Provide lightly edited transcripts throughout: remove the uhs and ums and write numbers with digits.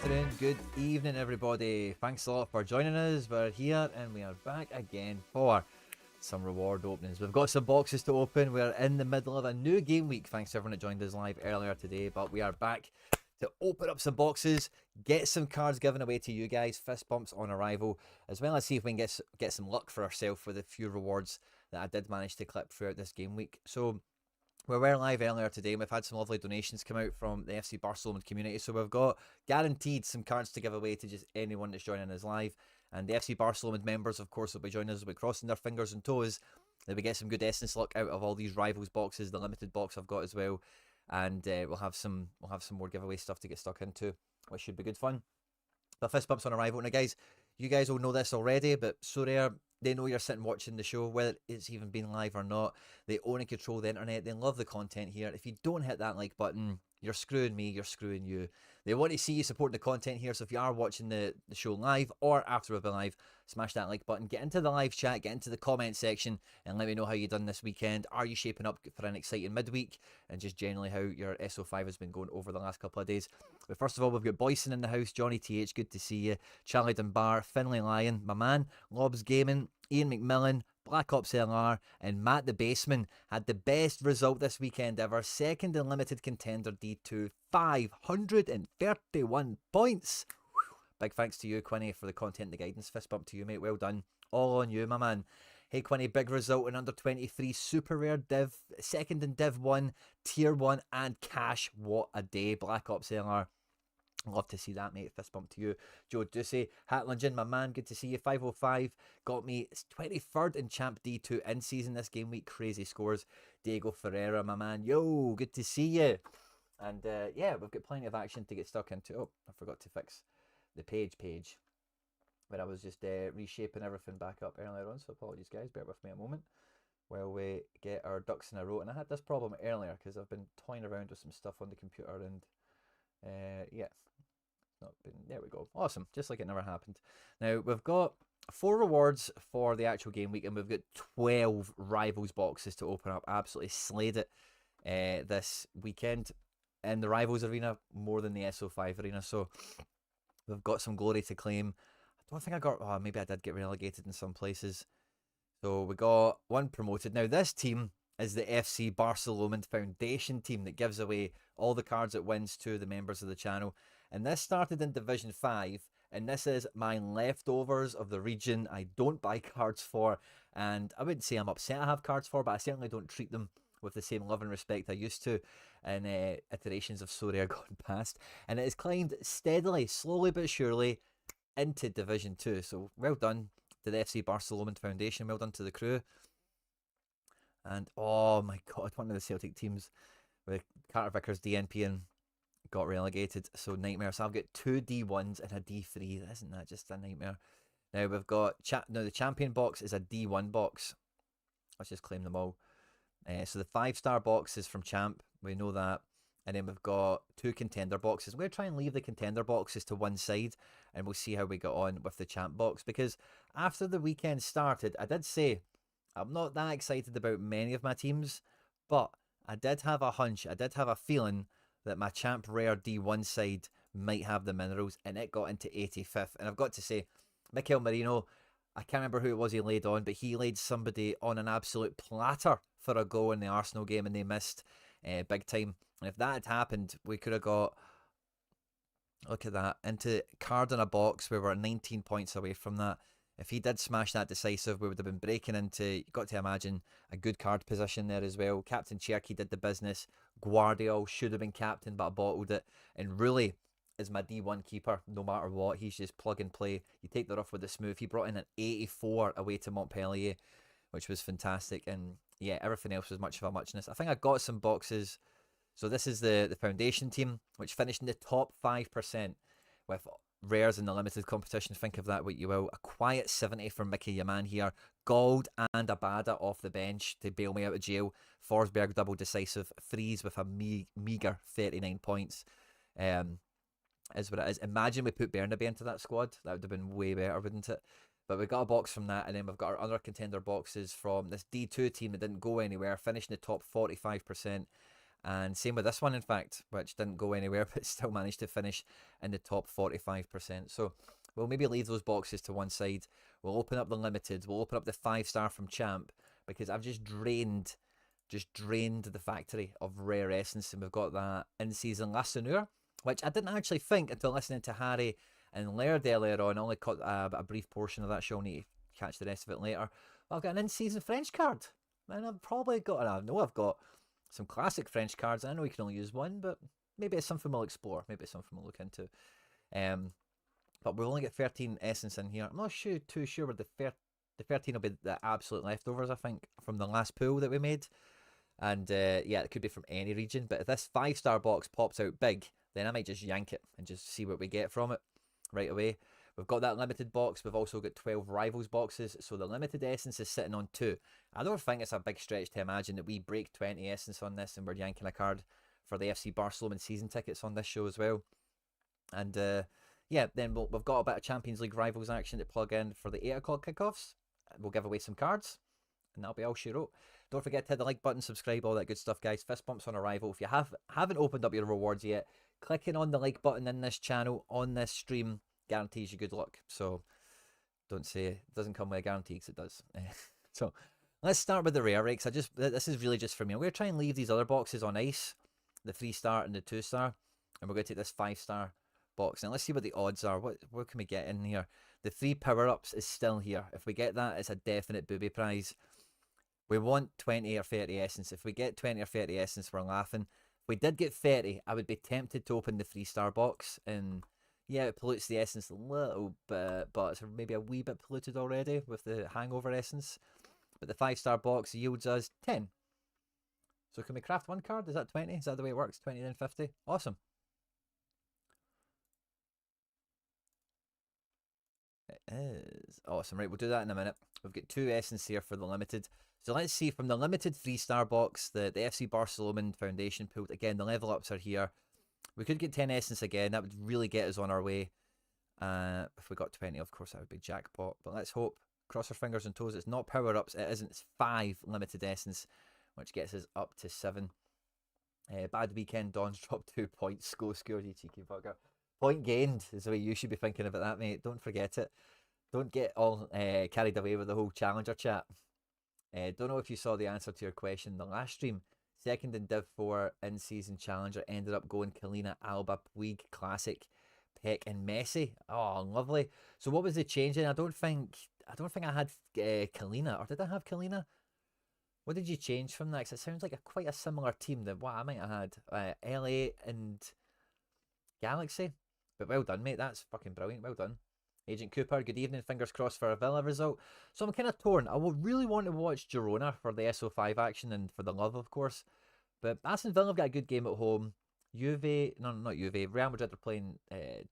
afternoon, good evening, everybody. Thanks a lot for joining us. We're here and we are back again for some reward openings. We've got some boxes to open. We're in the middle of a new game week. Thanks to everyone that joined us live earlier today. But we are back to open up some boxes, get some cards given away to you guys, fist bumps on arrival, as well as see if we can get some luck for ourselves with a few rewards that I did manage to clip throughout this game week. So we were live earlier today and we've had some lovely donations come out from the FC Barcelona community. So we've got guaranteed some cards to give away to just anyone that's joining us live. And the FC Barcelona members, of course, will be joining us. We'll be crossing their fingers and toes that we get some good essence luck out of all these rivals boxes, the limited box I've got as well. And we'll have some more giveaway stuff to get stuck into, which should be good fun. The fist bumps on arrival. Now, guys, you guys will know this already, but Sorare, they know you're sitting watching the show, whether it's even been live or not. They own and control the internet. They love the content here. If you don't hit that like button, you're screwing me, you're screwing you. They want to see you supporting the content here. So if you are watching the show live or after we've been live, smash that like button. Get into the live chat, get into the comment section, and let me know how you done this weekend. Are you shaping up for an exciting midweek? And just generally how your SO5 has been going over the last couple of days. But first of all, we've got Boyson in the house, Johnny TH, good to see you. Charlie Dunbar, Finlay Lion, my man, Lobs Gaming, Ian McMillan, Black Ops LR, and Matt the Baseman had the best result this weekend ever. Second in limited contender D2, 531 points. Whew. Big thanks to you, Quinny, for the content and the guidance. Fist bump to you, mate. Well done. All on you, my man. Hey, Quinny, big result in under 23, super rare div, second in div 1, tier 1, and cash. What a day. Black Ops LR. Love to see that, mate. Fist bump to you. Joe Ducey, Hat Lungin, my man, good to see you. 505 got me 23rd in Champ D2 in season this game week. Crazy scores. Diego Ferreira, my man, yo, good to see you. And yeah, we've got plenty of action to get stuck into. Oh, I forgot to fix the page, but I was just reshaping everything back up earlier on, so apologies, guys. Bear with me a moment while we get our ducks in a row. And I had this problem earlier because I've been toying around with some stuff on the computer and yeah, not been, there we go, awesome, just like it never happened. Now we've got 4 rewards for the actual game week and we've got 12 rivals boxes to open up. Absolutely slayed it this weekend in the rivals arena more than the SO5 arena, so we've got some glory to claim. I don't think I got, oh, maybe I did get relegated in some places. So we got one promoted. Now this team is the FC Barcelona Foundation team that gives away all the cards it wins to the members of the channel. And this started in Division 5, and this is my leftovers of the region I don't buy cards for, and I wouldn't say I'm upset I have cards for, but I certainly don't treat them with the same love and respect I used to in iterations of Sorare gone past. And it has climbed steadily, slowly but surely, into Division 2. So well done to the FC Barcelona Foundation, well done to the crew. And oh my god, one of the Celtic teams with Carter Vickers DNP and got relegated. So nightmare. So I've got 2 D1s and a D3. Isn't that just a nightmare? Now we've got now the champion box is a D1 box. Let's just claim them all. So the 5-star box is from Champ. We know that. And then we've got 2 contender boxes. We're trying to leave the contender boxes to one side and we'll see how we got on with the Champ box. Because after the weekend started, I did say I'm not that excited about many of my teams, but I did have a hunch, I did have a feeling that my Champ Rare D1 side might have the minerals, and it got into 85th. And I've got to say, Mikel Merino, I can't remember who it was he laid on, but he laid somebody on an absolute platter for a goal in the Arsenal game, and they missed big time. And if that had happened, we could have got, look at that, into card in a box where we're 19 points away from that. If he did smash that decisive, we would have been breaking into, you've got to imagine, a good card position there as well. Captain Cherky did the business. Guardiola should have been captain, but I bottled it. And really is my D1 keeper, no matter what. He's just plug and play. You take the rough with the smooth. He brought in an 84 away to Montpellier, which was fantastic. And yeah, everything else was much of a muchness. I think I got some boxes. So this is the foundation team, which finished in the top 5% with rares in the limited competition. Think of that what you will. A quiet 70 from Mickey Yaman here. Gold and Abada off the bench to bail me out of jail. Forsberg double decisive. Freeze with a meager 39 points. Is what it is. Imagine we put Bernabe into that squad. That would have been way better, wouldn't it? But we got a box from that, and then we've got our other contender boxes from this D2 team that didn't go anywhere, finished in the top 45%. And same with this one, in fact, which didn't go anywhere, but still managed to finish in the top 45%. So we'll maybe leave those boxes to one side. We'll open up the limited. We'll open up the 5-star from Champ, because I've just drained the factory of rare essence, and we've got that in-season Lassaneur, which I didn't actually think until listening to Harry and Laird earlier on. I only caught a brief portion of that show. I need to catch the rest of it later. I've got an in-season French card, and I've probably got, and I know I've got some classic French cards. I know we can only use one, but maybe it's something we'll explore. Maybe it's something we'll look into. But we'll only get 13 essence in here. I'm not too sure where the 13 will be the absolute leftovers, I think, from the last pool that we made. And yeah, it could be from any region. But if this 5-star box pops out big, then I might just yank it and just see what we get from it right away. We've got that limited box. We've also got 12 rivals boxes. So the limited essence is sitting on 2. I don't think it's a big stretch to imagine that we break 20 essence on this and we're yanking a card for the FC Barcelona season tickets on this show as well. And yeah, then we've got a bit of Champions League rivals action to plug in for the 8 o'clock kickoffs. We'll give away some cards, and that'll be all she wrote. Don't forget to hit the like button, subscribe, all that good stuff, guys. Fist bumps on arrival. If you haven't opened up your rewards yet, clicking on the like button in this channel, on this stream, guarantees you good luck. So don't say it doesn't come with a guarantee, because it does. So let's start with the rare rakes. This is really just for me. I'm going to try and leave these other boxes on ice, the 3-star and the 2-star, and we're going to take this 5-star box, and let's see what the odds are. What can we get in here? The 3 power-ups is still here. If we get that, it's a definite booby prize. We want 20 or 30 essence. If we get 20 or 30 essence, we're laughing. If we did get 30, I would be tempted to open the 3-star box, and yeah, it pollutes the essence a little bit, but it's maybe a wee bit polluted already with the hangover essence. But the 5-star box yields us 10. So can we craft one card? Is that 20? Is that the way it works? 20 then 50? Awesome. It is awesome. Right, we'll do that in a minute. We've got 2 essence here for the limited. So let's see, from the limited 3-star box, the FC Barcelona Foundation pool. Again, the level ups are here. We could get 10 essence again. That would really get us on our way. If we got 20, of course, that would be jackpot. But let's hope, cross our fingers and toes, it's not power ups. It isn't. It's 5 limited essence, which gets us up to 7. Bad weekend. Don's dropped 2 points. Go score, you cheeky bugger. Point gained is the way you should be thinking about that, mate. Don't forget it. Don't get all carried away with the whole challenger chat. Don't know if you saw the answer to your question in the last stream. Second in Div 4 in-season challenger ended up going Kalina, Alba, Puig, Classic, Peck, and Messi. Oh, lovely. So what was the change in? I don't think I had Kalina, or did I have Kalina? What did you change from that? Because it sounds like quite a similar team than what I might have had. LA and Galaxy. But well done, mate. That's fucking brilliant. Well done. Agent Cooper, good evening. Fingers crossed for a Villa result. So I'm kind of torn. I will really want to watch Girona for the SO5 action and for the love, of course. But Aston Villa have got a good game at home. Juve, no, not Juve. Real Madrid are playing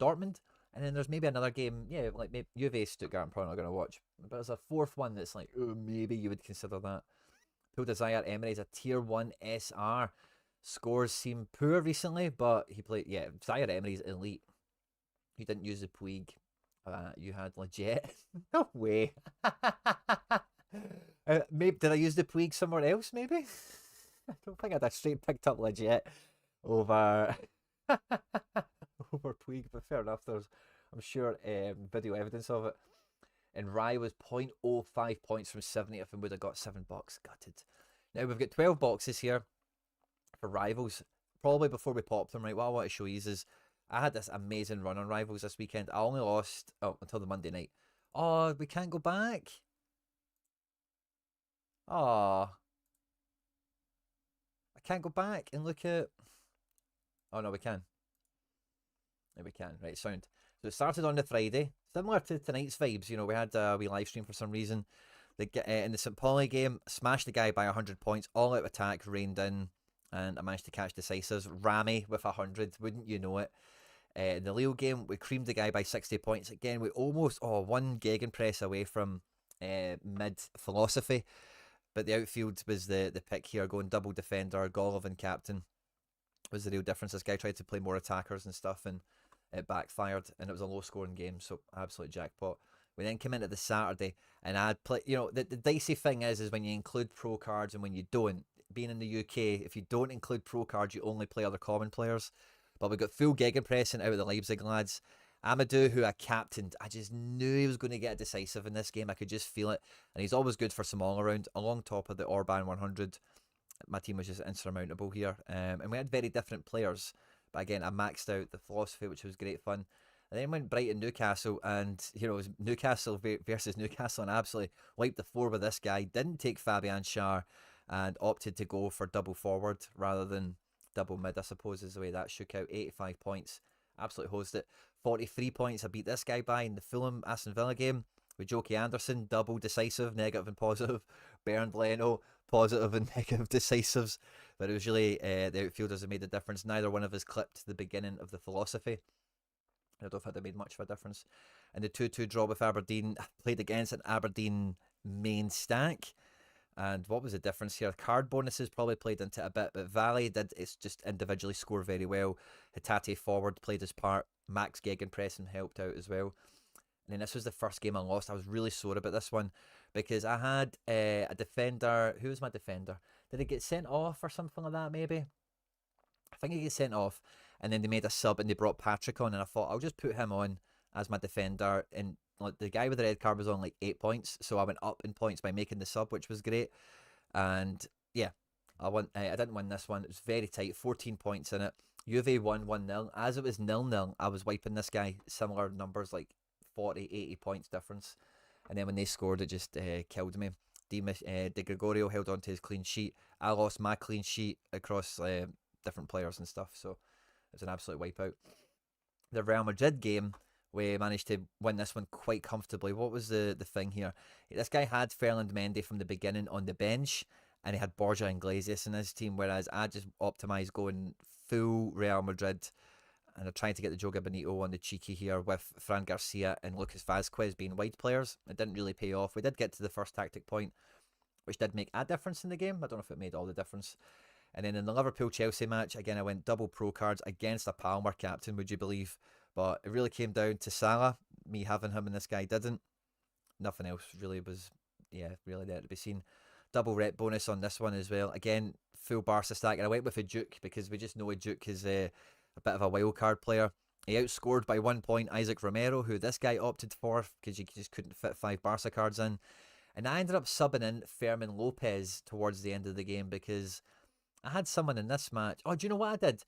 Dortmund. And then there's maybe another game, yeah, like maybe Juve, Stuttgart, I'm probably not going to watch. But there's a 4th one that's like, oh, maybe you would consider that. Pool Desire Emery is a tier 1 SR. Scores seem poor recently, but he played, yeah, Zaire Emery's elite. You didn't use the Puig. You had legit. No way. Maybe did I use the Puig somewhere else? Maybe. I don't think I'd straight picked up legit over over Puig, but fair enough. There's, I'm sure, video evidence of it. And Rye was 0.05 points from 70th and would have got $7. Gutted. Now we've got 12 boxes here for rivals. Probably before we pop them, right? What I want to show you is I had this amazing run on rivals this weekend. I only lost until the Monday night. Oh, we can't go back. Oh, I can't go back and look at. Oh no, we can. Yeah, we can. Right, sound. So it started on the Friday, similar to tonight's vibes. You know, we had a wee live stream for some reason. In the St. Pauli game, smashed the guy by 100 points. All out attack reined in, and I managed to catch decisives. Rami with 100, wouldn't you know it? In the Leo game, we creamed the guy by 60 points. Again, we almost one gegenpress away from mid philosophy, but the outfield was the pick here, going double defender, Golovin captain was the real difference. This guy tried to play more attackers and stuff, and it backfired, and it was a low scoring game, so absolute jackpot. We then came into the Saturday, and I'd play. You know, the dicey thing is when you include pro cards and when you don't, being in the UK, if you don't include pro cards, you only play other common players. But we got full gegenpressing out of the Leipzig lads. Amadou, who I captained, I just knew he was going to get decisive in this game. I could just feel it. And he's always good for some all around, along top of the Orban 100. My team was just insurmountable here. And we had very different players. But again, I maxed out the philosophy, which was great fun. And then went Brighton Newcastle, and it was Newcastle versus Newcastle, and I absolutely wiped the floor with this guy. Didn't take Fabian Schär, and opted to go for double forward rather than double mid, I suppose is the way that shook out. 85 points, absolutely hosed it. 43 points I beat this guy by in the Fulham Aston Villa game with Jokie Anderson, double decisive, negative and positive. Bernd Leno, positive and negative decisives. But it was really the outfielders that made the difference. Neither one of us clipped the beginning of the philosophy. I don't know if that made much of a difference. And the 2-2 draw with Aberdeen, played against an Aberdeen main stack. And what was the difference here? Card bonuses probably played into it a bit, but Valley did it's just individually score very well. Hitate forward played his part. Max Gegenpressing helped out as well. And then this was the first game I lost. I was really sore about this one because I had a defender. Who was my defender? Did he get sent off or something like that maybe? I think he gets sent off, and then they made a sub and they brought Patrick on, and I thought I'll just put him on as my defender. And like the guy with the red card was on like 8 points, so I went up in points by making the sub, which was great. And yeah, I didn't win this one. It was very tight, 14 points in it. Juve won 1-0. As it was 0-0, I was wiping this guy. Similar numbers, like 40, 80 points difference. And then when they scored, it just killed me. De Gregorio held on to his clean sheet. I lost my clean sheet across different players and stuff, so it was an absolute wipeout. The Real Madrid game, we managed to win this one quite comfortably. What was the thing here? This guy had Ferland Mendy from the beginning on the bench, and he had Borja Iglesias in his team, whereas I just optimised going full Real Madrid, and I'm trying to get the Joga Bonito on the cheeky here with Fran Garcia and Lucas Vazquez being wide players. It didn't really pay off. We did get to the first tactic point, which did make a difference in the game. I don't know if it made all the difference. And then in the Liverpool-Chelsea match, again, I went double pro cards against a Palmer captain, would you believe? But it really came down to Salah, me having him and this guy didn't. Nothing else really was, really there to be seen. Double rep bonus on this one as well. Again, full Barca stack. And I went with a Duke because we just know a Duke is a bit of a wild card player. He outscored by 1 point Isaac Romero, who this guy opted for because you just couldn't fit 5 Barca cards in. And I ended up subbing in Fermin Lopez towards the end of the game because I had someone in this match. Oh, do you know what I did?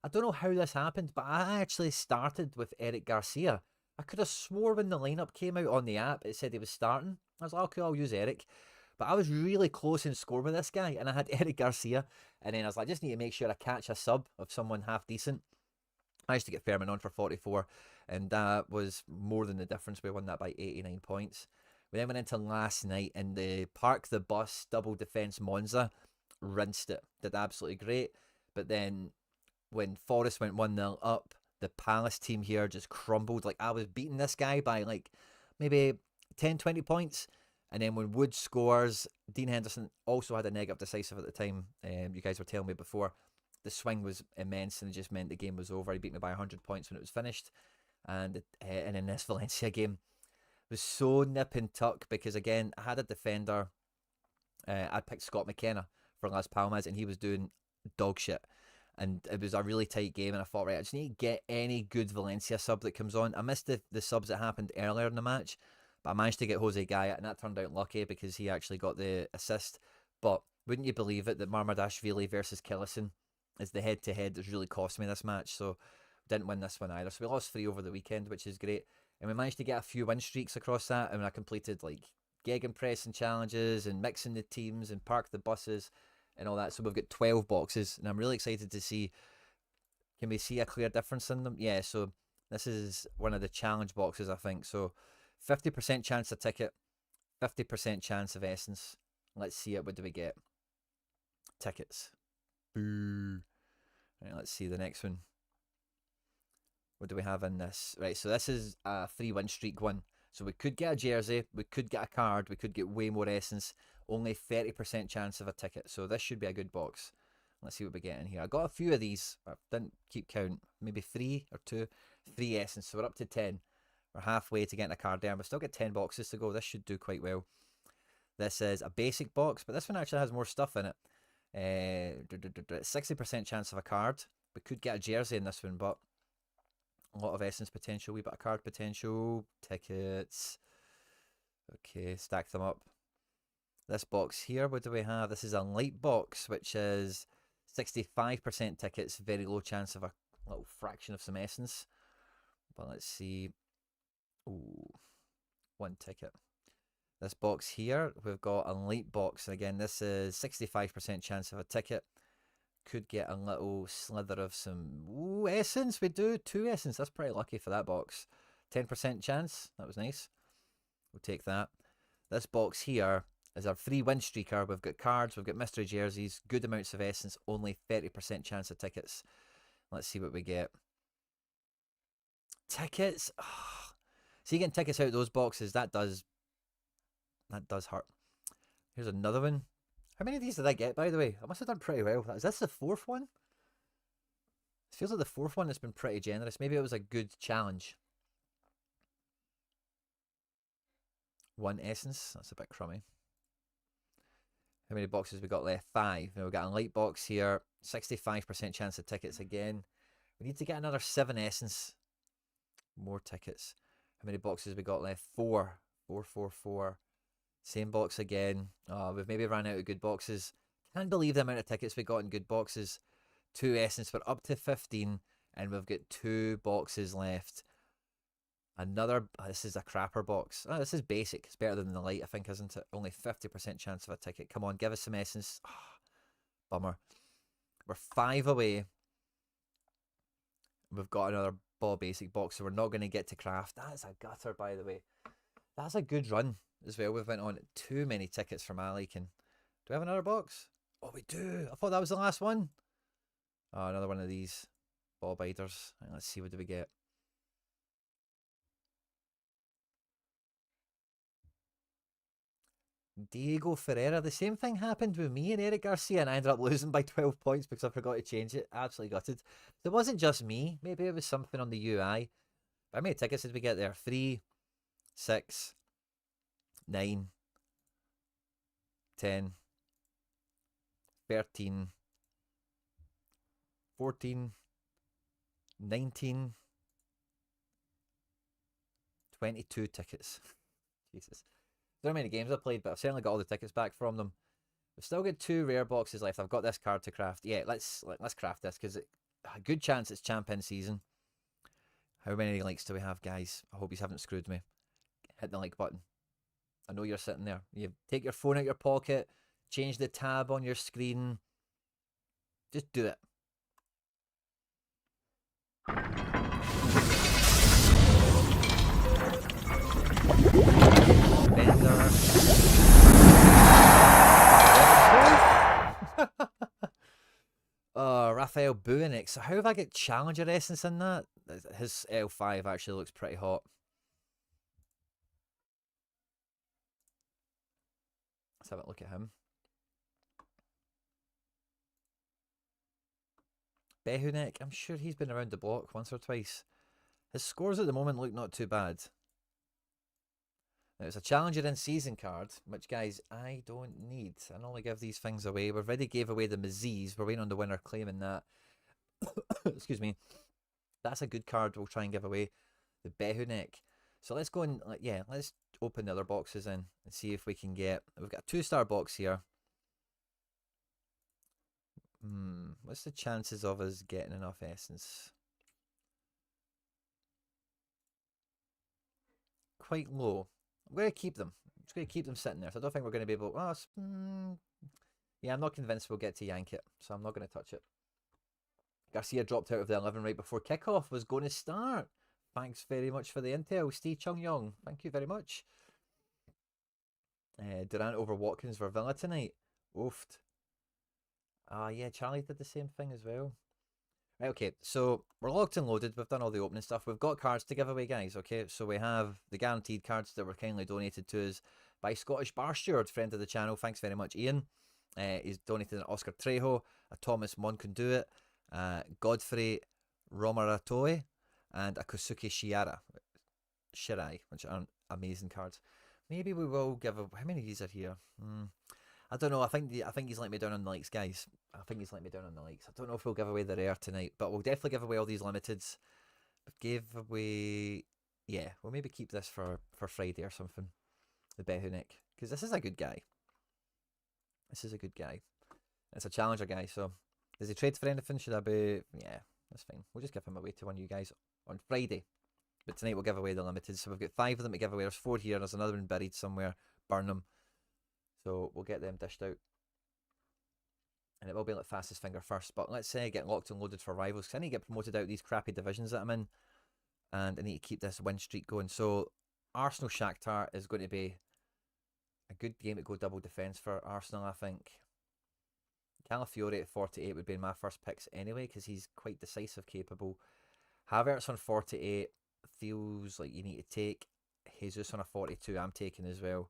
I don't know how this happened, but I actually started with Eric Garcia. I could have swore when the lineup came out on the app, it said he was starting. I was like, okay, I'll use Eric. But I was really close in score with this guy, and I had Eric Garcia. And then I was like, I just need to make sure I catch a sub of someone half decent. I managed to get Fermin on for 44, and that was more than the difference. We won that by 89 points. We then went into last night, and the Park the Bus double defence Monza rinsed it. Did absolutely great. But then when Forest went 1-0 up, the Palace team here just crumbled. Like, I was beating this guy by like maybe 10, 20 points. And then when Wood scores, Dean Henderson also had a negative decisive at the time. You guys were telling me before. The swing was immense, and it just meant the game was over. He beat me by 100 points when it was finished. And in this Valencia game, it was so nip and tuck because, again, I had a defender. I picked Scott McKenna for Las Palmas, and he was doing dog shit. And it was a really tight game, and I thought, right, I just need to get any good Valencia sub that comes on. I missed the subs that happened earlier in the match, but I managed to get Jose Gaya, and that turned out lucky because he actually got the assist. But wouldn't you believe it that Marmadashvili versus Killison is the head-to-head that's really cost me this match, so didn't win this one either. So we lost 3 over the weekend, which is great. And we managed to get a few win streaks across that, and I completed like gegenpressing challenges and mixing the teams and park the buses and all that. So we've got 12 boxes, and I'm really excited to see, can we see a clear difference in them? Yeah, so this is one of the challenge boxes, I think. So 50% chance of ticket, 50% chance of essence. Let's see it. What do we get? Tickets. Boo. Right, let's see the next one. What do we have in this? Right, so this is a 3-win streak one. So we could get a jersey, we could get a card, we could get way more essence. Only 30% chance of a ticket. So this should be a good box. Let's see what we get in here. I got a few of these. I didn't keep count. Maybe 3 or 2. 3 essence. So we're up to 10. We're halfway to getting a card there. We've still got 10 boxes to go. This should do quite well. This is a basic box, but this one actually has more stuff in it. 60% chance of a card. We could get a jersey in this one, but a lot of essence potential, wee bit of card potential. Tickets. Okay, stack them up. This box here, what do we have? This is a light box, which is 65% tickets, very low chance of a little fraction of some essence. But let's see. Ooh, one ticket. This box here, we've got a light box. And again, this is 65% chance of a ticket. Could get a little slither of some essence. We do 2 essence. That's pretty lucky for that box. 10% chance. That was nice. We'll take that. This box here is our 3 win streaker. We've got cards, we've got mystery jerseys, good amounts of essence, only 30% chance of tickets. Let's see what we get. Tickets. Oh. So you getting tickets out of those boxes, that does hurt. Here's another one. How many of these did I get, by the way? I must have done pretty well. Is this the 4th one? It feels like the 4th one has been pretty generous. Maybe it was a good challenge. 1 essence. That's a bit crummy. How many boxes we got left? 5. Now we've got a light box here. 65% chance of tickets again. We need to get another 7 essence. More tickets. How many boxes we got left? 4. 4, 4, 4. Same box again. Oh, we've maybe ran out of good boxes. Can't believe the amount of tickets we got in good boxes. 2 essence. We're up to 15. And we've got 2 boxes left. Another, this is a crapper box. Oh, this is basic. It's better than the light, I think, isn't it? Only 50% chance of a ticket. Come on, give us some essence. Oh, bummer. We're 5 away. We've got another ball basic box, so we're not going to get to craft. That's a gutter, by the way. That's a good run as well. We've went on too many tickets for my liking. Do we have another box? Oh, we do. I thought that was the last one. Oh, another one of these ball biders. Right, let's see, what do we get? Diego Ferreira. The same thing happened with me and Eric Garcia, and I ended up losing by 12 points because I forgot to change it. Absolutely gutted. It wasn't just me. Maybe it was something on the UI. How many tickets did we get there? 3, 6, 9, 10, 13, 14, 19, 22 tickets. Jesus. I don't know how many games I've played, but I've certainly got all the tickets back from them. We've still got 2 rare boxes left. I've got this card to craft. Yeah, let's craft this, because a good chance it's champion season. How many likes do we have, guys? I hope you haven't screwed me. Hit the like button. I know you're sitting there. You take your phone out your pocket, change the tab on your screen. Just do it. Oh, Raphael Buenik. So how have I got Challenger Essence in that? His L5 actually looks pretty hot. Let's have a look at him. Behunek, I'm sure he's been around the block once or twice. His scores at the moment look not too bad. Now, it's a Challenger in season card, which, guys, I don't need. I normally give these things away. We've already gave away the Maziz. We're waiting on the winner claiming that. Excuse me. That's a good card we'll try and give away. The Behunek. So let's go and, yeah, let's open the other boxes in and see if we can get... We've got a 2-star box here. What's the chances of us getting enough essence? Quite low. I'm going to keep them. I'm just going to keep them sitting there. So I don't think we're going to be able... yeah, I'm not convinced we'll get to yank it. So I'm not going to touch it. Garcia dropped out of the 11 right before kickoff was going to start. Thanks very much for the intel, Steve Chung Yong. Thank you very much. Durant over Watkins for Villa tonight. Oofed. Yeah, Charlie did the same thing as well. Right, okay, so we're locked and loaded. We've done all the opening stuff. We've got cards to give away, guys, okay? So we have the guaranteed cards that were kindly donated to us by Scottish Bar Steward, friend of the channel. Thanks very much, Ian. He's donated an Oscar Trejo, a Thomas Monconduit, Godfrey Romaratoe, and a Kosuke Shirai, which are amazing cards. Maybe we will give a... How many of these are here? I don't know. I think he's let me down on the likes, guys. I think he's let me down on the likes. I don't know if we'll give away the rare tonight, but we'll definitely give away all these limiteds. Give away, yeah. We'll maybe keep this for Friday or something. The Behunik, because this is a good guy. This is a good guy. It's a challenger guy. So does he trade for anything? Should I be? Yeah, that's fine. We'll just give him away to one of you guys on Friday. But tonight we'll give away the limited. So we've got 5 of them to give away. There's 4 here. There's another one buried somewhere. Burn them. So we'll get them dished out. And it will be like fastest finger first. But let's say I get locked and loaded for rivals. Because I need to get promoted out of these crappy divisions that I'm in. And I need to keep this win streak going. So Arsenal Shakhtar is going to be a good game to go double defence for Arsenal, I think. Calafiore at 48 would be my first picks anyway, because he's quite decisive, capable. Havertz on 48 feels like you need to take. Jesus on a 42, I'm taking as well.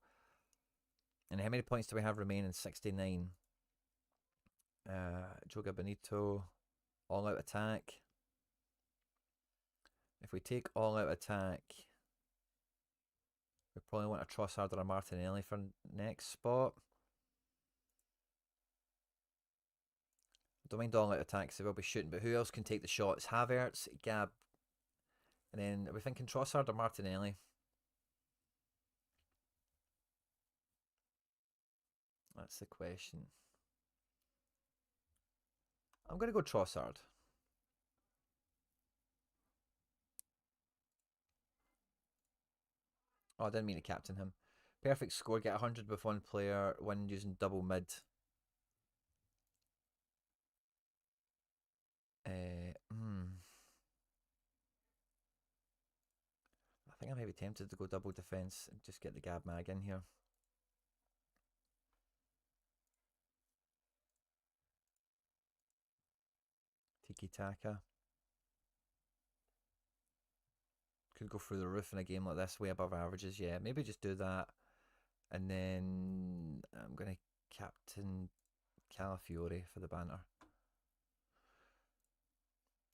And how many points do we have remaining? 69. Joga Benito, all out attack. If we take all out attack, we probably want a Trossard or a Martinelli for next spot. Don't mind all out attacks, they will be shooting, but who else can take the shots? Havertz, Gab, and then are we thinking Trossard or Martinelli? That's the question. I'm going to go Trossard. Oh, I didn't mean to captain him. Perfect score, get 100 with one player, win using double mid. I think I may be tempted to go double defence and just get the Gab Mag in here. Tiki Taka. Could go through the roof in a game like this, way above averages. Yeah, maybe just do that. And then I'm going to captain Calafiore for the banter.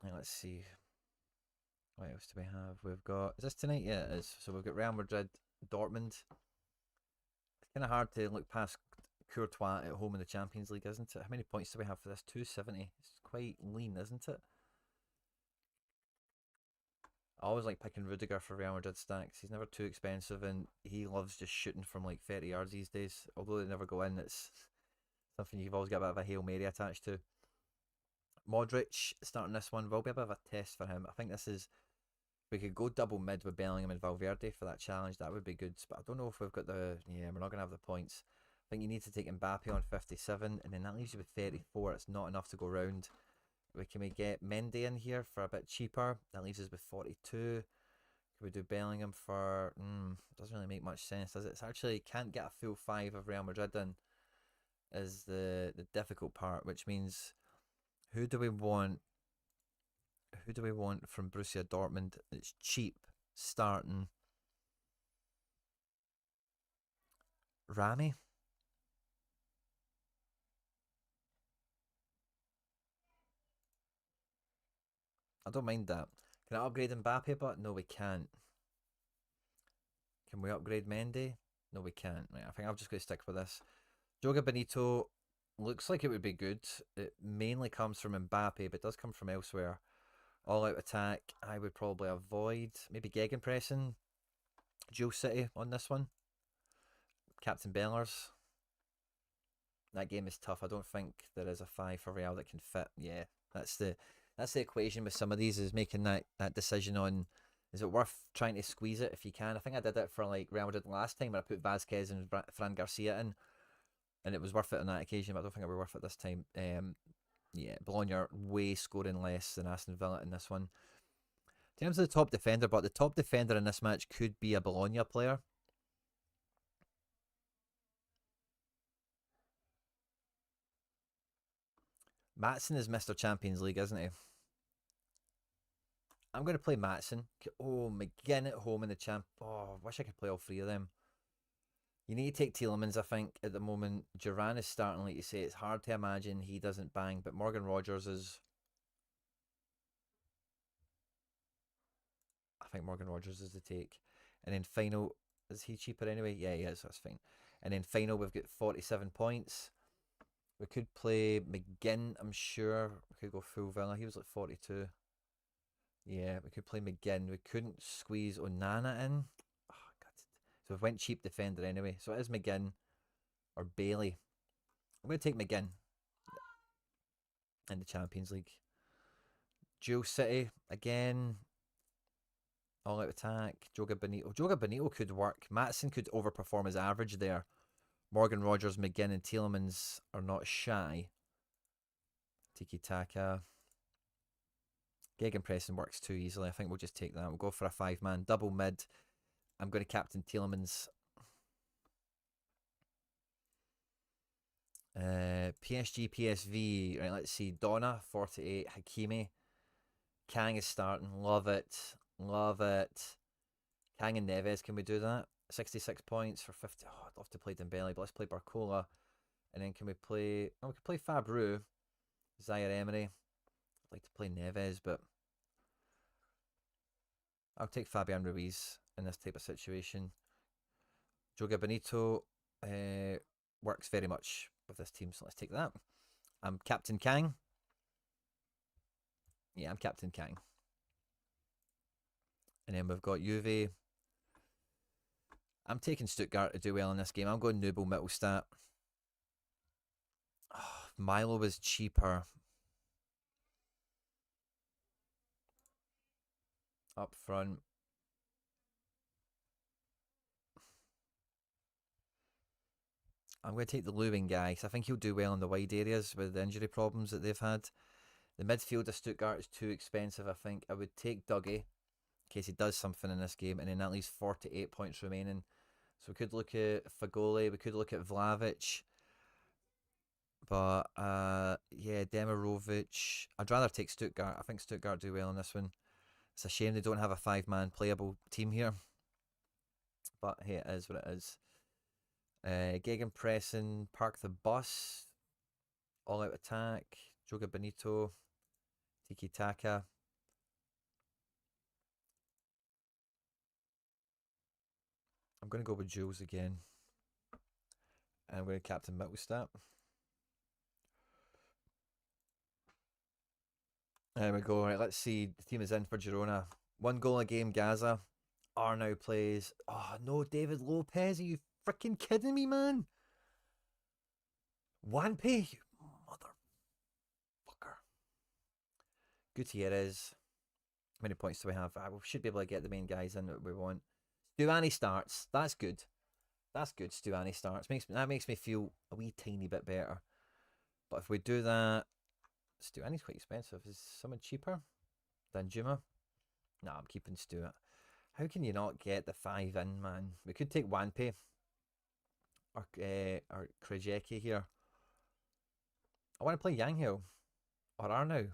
Right, let's see. What else do we have? We've got... Is this tonight? Yeah, it is. So we've got Real Madrid, Dortmund. It's kind of hard to look past Courtois at home in the Champions League, isn't it? How many points do we have for this? 270. It's quite lean, isn't it? I always like picking Rudiger for Real Madrid stacks. He's never too expensive, and he loves just shooting from like 30 yards these days. Although they never go in, it's something you've always got a bit of a Hail Mary attached to. Modric starting this one will be a bit of a test for him. I think this is... We could go double mid with Bellingham and Valverde for that challenge. That would be good. But I don't know if we've got the... Yeah, we're not going to have the points. I think you need to take Mbappe on 57, and then that leaves you with 34. It's not enough to go round. Can we get Mendy in here for a bit cheaper? That leaves us with 42. Could we do Bellingham for... doesn't really make much sense, does it? It's actually can't get a full 5 of Real Madrid in is the difficult part, which means who do we want? Who do we want from Borussia Dortmund? It's cheap starting. Rami? I don't mind that. Can I upgrade Mbappe? But no, we can't. Can we upgrade Mendy? No, we can't. Right, I think I'm just going to stick with this. Joga Benito looks like it would be good. It mainly comes from Mbappe, but does come from elsewhere. All out attack, I would probably avoid. Maybe gegenpressing. Dual City on this one. Captain Bellers. That game is tough. I don't think there is a 5 for Real that can fit. Yeah, that's the equation with some of these, is making that decision on, is it worth trying to squeeze it if you can. I think I did it for like Real Madrid last time when I put Vasquez and Fran Garcia in, and it was worth it on that occasion, but I don't think it will be worth it this time. Yeah, Bologna are way scoring less than Aston Villa in this one. In terms of the top defender, but the top defender in this match could be a Bologna player. Matson is Mr. Champions League, isn't he? I'm going to play Matson. Oh, McGinn at home in the champ. Oh, I wish I could play all 3 of them. You need to take Tielemans, I think, at the moment. Duran is starting, like you say. It's hard to imagine he doesn't bang, but Morgan Rogers is... I think Morgan Rogers is the take. And then final, is he cheaper anyway? Yeah, he is, that's fine. And then final, we've got 47 points. We could play McGinn, I'm sure. We could go full Villa. He was like 42. Yeah, we could play McGinn. We couldn't squeeze Onana in. Oh, God. So we went cheap defender anyway. So it is McGinn or Bailey. I'm going to take McGinn in the Champions League. Dual City, again. All out attack. Joga Bonito. Joga Bonito could work. Maatson could overperform his average there. Morgan Rogers, McGinn, and Tielemans are not shy. Tiki Taka. Gegenpressing works too easily. I think we'll just take that. We'll go for a 5-man double mid. I'm going to captain Tielemans. PSG, PSV. Right, let's see. Donna, 48. Hakimi. Kang is starting. Love it. Love it. Kang and Neves, can we do that? 66 points for 50. Oh, I'd love to play Dembele, but let's play Barcola. And then can we play... Oh, we can play Fabru. Zaire Emery. I'd like to play Neves, but... I'll take Fabian Ruiz in this type of situation. Joga Bonito works very much with this team, so let's take that. I'm Captain Kang. Yeah, I'm Captain Kang. And then we've got Juve. I'm taking Stuttgart to do well in this game. I'm going Nubel Mittelstadt. Oh, Milo was cheaper. Up front. I'm going to take the Lewin guy because I think he'll do well in the wide areas with the injury problems that they've had. The midfield of Stuttgart is too expensive, I think. I would take Dougie in case he does something in this game, and then that leaves 48 points remaining. So we could look at Fagoli, we could look at Vlahovic. But, yeah, Demirovic. I'd rather take Stuttgart. I think Stuttgart do well in this one. It's a shame they don't have a 5-man playable team here. But hey, it is what it is. Gegenpressing, park the bus. All out attack. Joga Bonito. Tiki Taka. I'm going to go with Jules again. And I'm going to captain Mittelstadt. There we go. Right, let's see. The team is in for Girona. 1 goal a game, Gaza. Arnau plays. Oh, no, David Lopez. Are you freaking kidding me, man? Wanpei, you motherfucker. Gutierrez. How many points do we have? We should be able to get the main guys in that we want. Stuani starts. That's good. That's good. Stuani starts. That makes me feel a wee tiny bit better. But if we do that, Stuani's quite expensive. Is someone cheaper than Juma? No, I'm keeping Stuart. How can you not get the 5 in, man? We could take Wanpei or Krajeki here. I want to play Yanghill or Arnau.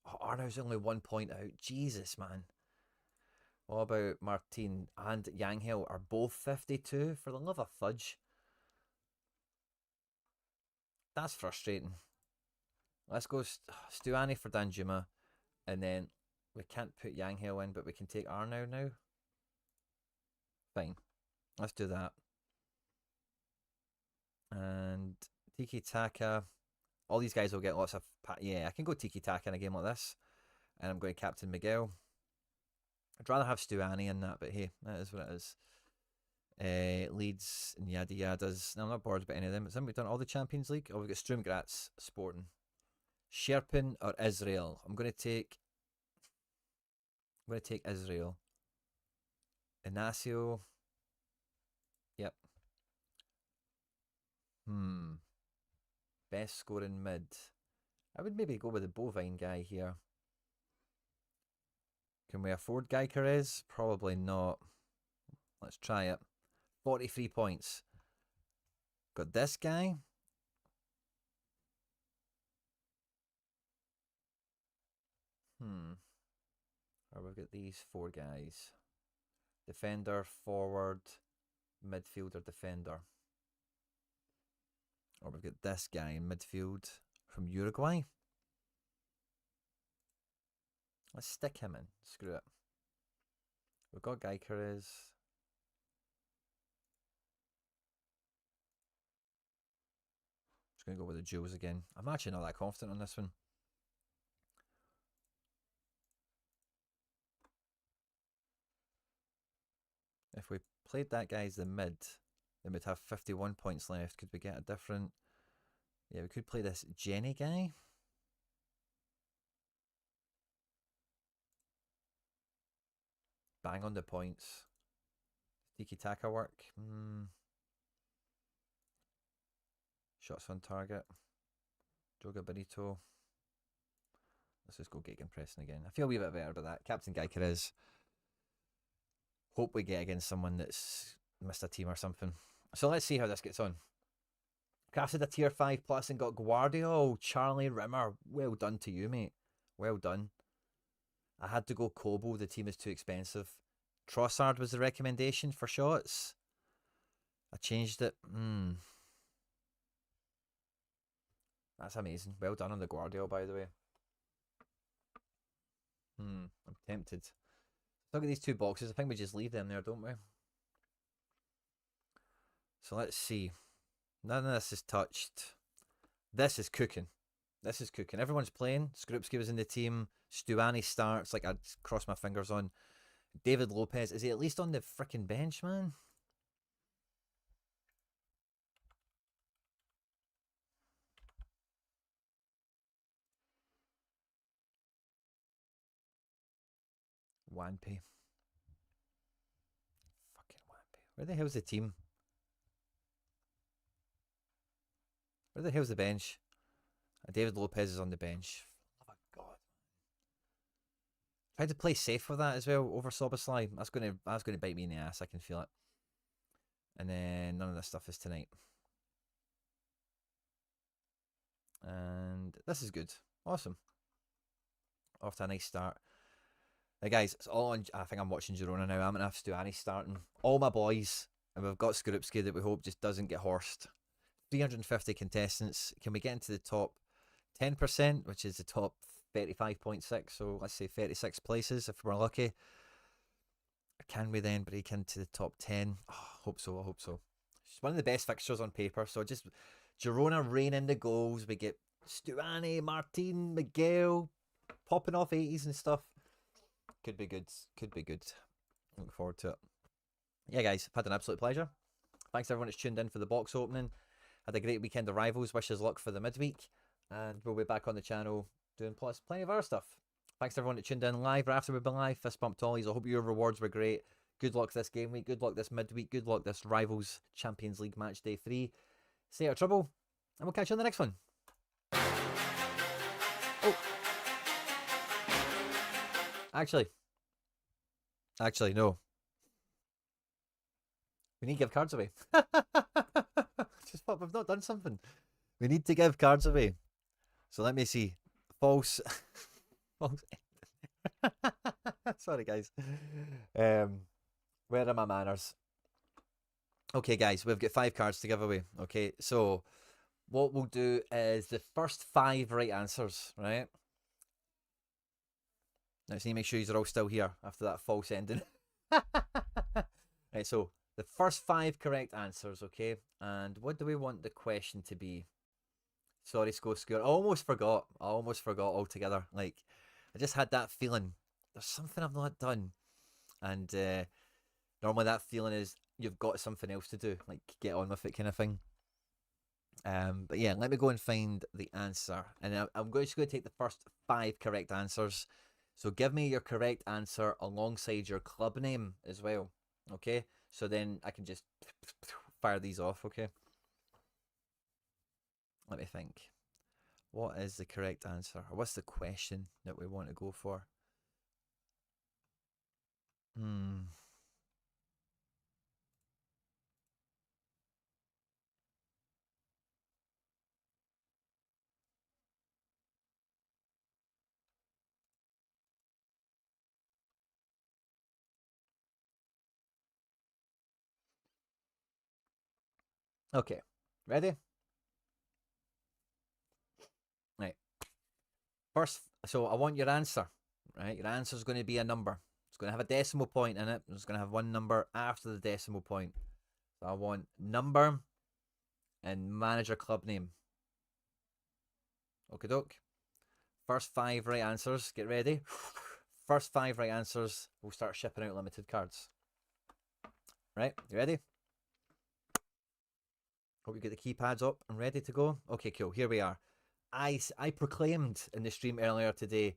Oh, Arnau's only 1 point out. Jesus, man. What about Martin and Yanghill are both 52? For the love of fudge. That's frustrating. Let's go Stuani for Danjuma. And then we can't put Yanghill in, but we can take Arnau now. Fine. Let's do that. And Tiki Taka. All these guys will get lots of... Yeah, I can go Tiki Taka in a game like this. And I'm going to captain Miguel. I'd rather have Stuani in that, but hey, that is what it is. Leeds and yada yadas. No, I'm not bored about any of them. Haven't we done all the Champions League? Oh, we've got Sturm Graz, Sporting. Sherpin or Israel? I'm going to take Israel. Inacio. Yep. Best scoring mid. I would maybe go with the bovine guy here. Can we afford Gyökeres? Probably not. Let's try it. 43 points. Got this guy. Or we've got these 4 guys. Defender, forward, midfielder, defender. Or we've got this guy in midfield from Uruguay. Let's stick him in. Screw it. We've got Gyökeres. going to go with the jewels again. I'm actually not that confident on this one. If we played that guy as the mid, then we'd have 51 points left. Could we get a different... Yeah, we could play this Jenny guy. Bang on the points. Tiki-taka work. Shots on target. Joga Benito. Let's just go Gegenpressing again. I feel a wee bit better about that. Captain Geiker is. Hope we get against someone that's missed a team or something. So let's see how this gets on. Crafted a tier 5 plus and got Guardiola. Charlie Rimmer. Well done to you, mate. Well done. I had to go Kobo. The team is too expensive. Trossard was the recommendation for shots. I changed it. That's amazing. Well done on the Guardiola, by the way. I'm tempted. Look at these 2 boxes. I think we just leave them there, don't we? So let's see. None of this is touched. This is cooking. This is cooking. Everyone's playing. Skrupski was in the team. Stuani starts. Like, I'd cross my fingers on. David Lopez. Is he at least on the freaking bench, man? Wanpy. Fucking Wanpy. Where the hell's the team? Where the hell's the bench? David Lopez is on the bench. Oh my god. Tried to play safe with that as well over Soboslai. That's gonna bite me in the ass. I can feel it. And then none of this stuff is tonight. And this is good. Awesome. Off to a nice start. Now guys, it's all on. I think I'm watching Girona now. I'm gonna have Stuani starting. All my boys. And we've got Skrupski that we hope just doesn't get horsed. 350 contestants. Can we get into the top 10%, which is the top 35.6? So let's say 36 places if we're lucky. Can we then break into the top 10? Oh, hope so. I hope so. It's one of the best fixtures on paper. So just Girona rain in the goals. We get Stuani, Martin, Miguel popping off 80s and stuff. Could be good. Could be good. Look forward to it. Yeah, guys, I've had an absolute pleasure. Thanks to everyone that's tuned in for the box opening. Had a great weekend of rivals. Wish us luck for the midweek. And we'll be back on the channel doing plus plenty of other stuff. Thanks to everyone that tuned in live or after we've been live. Fist bump tallies. I hope your rewards were great. Good luck this game week. Good luck this midweek. Good luck this Rivals Champions League match day 3. Stay out of trouble. And we'll catch you on the next one. Oh. Actually, no. We need to give cards away. Just thought we've not done something. We need to give cards away. So let me see. False. False. Sorry, guys. Where are my manners? Okay, guys, we've got 5 cards to give away. Okay, so what we'll do is the first 5 right answers, right? Now, so you make sure you're all still here after that false ending. Right, so the first 5 correct answers, okay? And what do we want the question to be? Sorry, Score. I almost forgot altogether. Like, I just had that feeling. There's something I've not done. And normally that feeling is you've got something else to do. Like, get on with it kind of thing. But yeah, let me go and find the answer. And I'm just going to take the first 5 correct answers. So give me your correct answer alongside your club name as well. Okay? So then I can just fire these off, okay? Let me think. What is the correct answer? Or what's the question that we want to go for? Okay. Ready? Right. First, so I want your answer, right? Your answer is going to be a number. It's going to have a decimal point in it. It's going to have one number after the decimal point. So I want number and manager club name. Okie doke. First 5 right answers. Get ready. First 5 right answers. We'll start shipping out limited cards. Right, you ready? Hope you get the keypads up and ready to go. Okay, cool. Here we are. I proclaimed in the stream earlier today,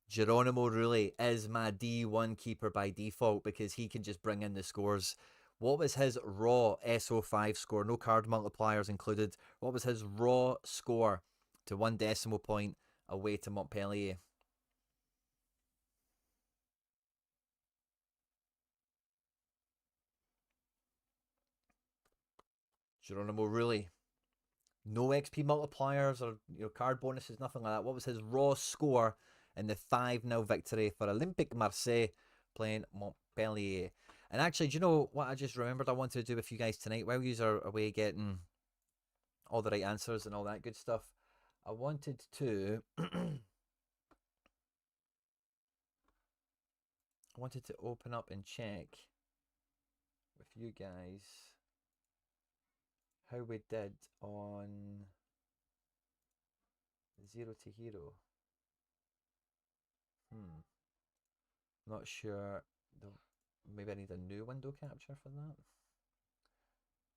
Geronimo Rulli is my D1 keeper by default because he can just bring in the scores. What was his raw SO5 score? No card multipliers included. What was his raw score to 1 decimal point away to Montpellier? Geronimo Rulli. No XP multipliers or card bonuses, nothing like that. What was his raw score in the 5-0 victory for Olympique Marseille playing Montpellier? And actually, do you know what I just remembered I wanted to do with you guys tonight while you are away getting all the right answers and all that good stuff? I wanted to open up and check with you guys how we did on 0 to Hero. Not sure. Maybe I need a new window capture for that.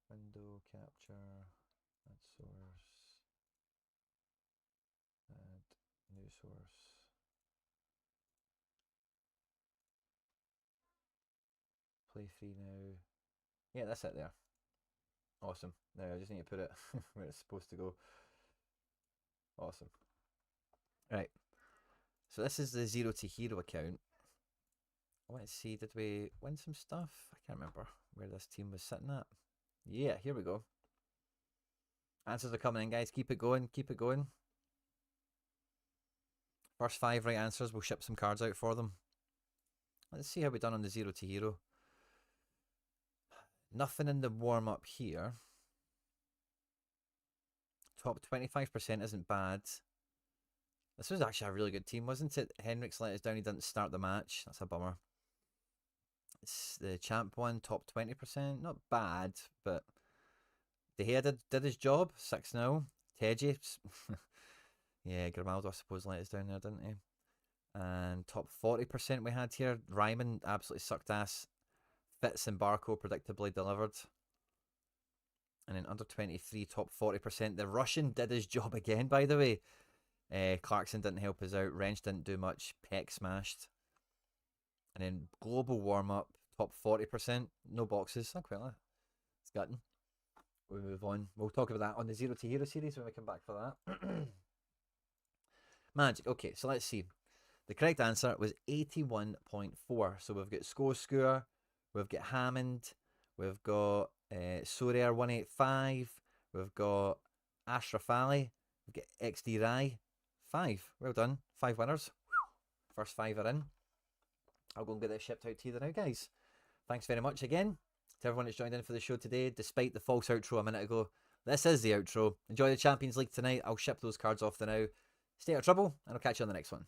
Window capture, add source, add new source. Play free now. Yeah, that's it there. Awesome. Now I just need to put it where it's supposed to go. Awesome. Right. So this is the 0 to Hero account. I want to see, did we win some stuff? I can't remember where this team was sitting at. Yeah, here we go. Answers are coming in, guys. Keep it going. Keep it going. First 5 right answers. We'll ship some cards out for them. Let's see how we done on the 0 to Hero. Nothing in the warm-up here. Top 25% isn't bad. This was actually a really good team, wasn't it? Henrik's let us down. He didn't start the match. That's a bummer. It's the champ one, top 20%. Not bad, but De Gea did his job. 6-0. Teji. Yeah, Grimaldo, I suppose, let us down there, didn't he? And top 40% we had here. Ryman absolutely sucked ass. Fitz and Barco predictably delivered. And then under 23, top 40%. The Russian did his job again, by the way. Clarkson didn't help us out. Wrench didn't do much. Peck smashed. And then global warm-up, top 40%. No boxes. I quite like it. It's gutting. We move on. We'll talk about that on the 0 to Hero series when we come back for that. Magic. Okay, so let's see. The correct answer was 81.4. So we've got Score, we've got Hammond, we've got Sorare 185, we've got Ashraf Ali, we've got XD Rai. 5. Well done. 5 winners. First 5 are in. I'll go and get this shipped out to you now, guys. Thanks very much again to everyone that's joined in for the show today, despite the false outro a minute ago. This is the outro. Enjoy the Champions League tonight. I'll ship those cards off the now. Stay out of trouble, and I'll catch you on the next one.